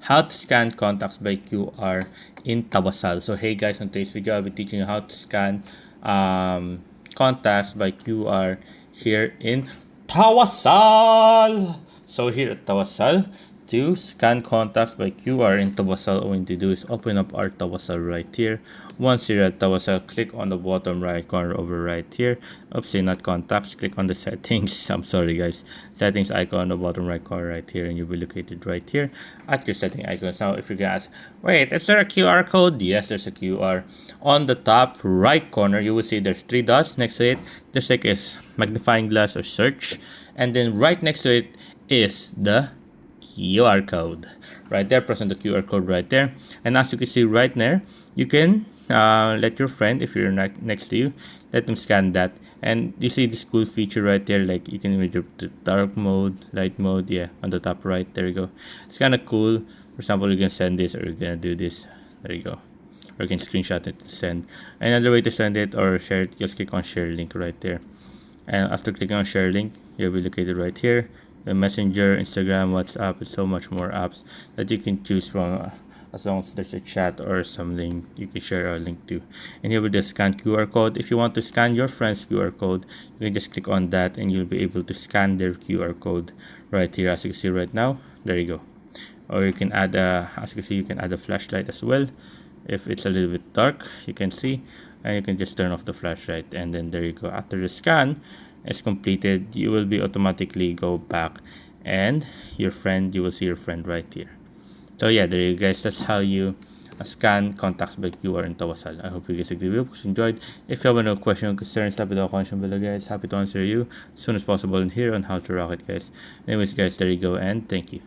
how to scan contacts by QR in Tawasal. So hey guys, on today's video I'll be teaching you how to scan contacts by QR here in Tawasal. So here at Tawasal, to scan contacts by QR in Tawasal, all we need to do is open up our Tawasal right here. Once you're at Tawasal, click on the bottom right corner over right here. Oopsie, not contacts. Click on the settings. I'm sorry guys. Settings icon on the bottom right corner right here, and you'll be located right here at your setting icons. Now, if you're gonna ask, wait, is there a QR code? Yes, there's a QR. On the top right corner, you will see there's 3 dots. Next to it, there's like a magnifying glass or search, and then right next to it is the QR code right there. Press on the QR code right there, and as you can see right there, you can let your friend, if you're next to you, let them scan that. And you see this cool feature right there, like you can read the dark mode, light mode, yeah, on the top right. There you go. It's kind of cool. For example, you can send this, or you're gonna do this. There you go. Or you can screenshot it to send. Another way to send it or share it, just click on share link right there. And after clicking on share link, you'll be located right here. The Messenger, Instagram, WhatsApp, and so much more apps that you can choose from, as long as there's a chat or something you can share a link to. And here with the scan QR code, if you want to scan your friend's QR code, you can just click on that and you'll be able to scan their QR code right here, as you can see right now. There you go. Or you can add as you can see, you can add a flashlight as well. If it's a little bit dark, you can see, and you can just turn off the flashlight, and then there you go. After the scan is completed, you will be automatically go back, and you will see your friend right here. So yeah, there you guys, that's how you scan contacts by QR in Tawasal. I hope you guys agree with me, enjoyed. If you have any question or concerns, type it down in the comment below guys. Happy to answer you as soon as possible in here on how to rock it guys. Anyways guys, there you go, and thank you.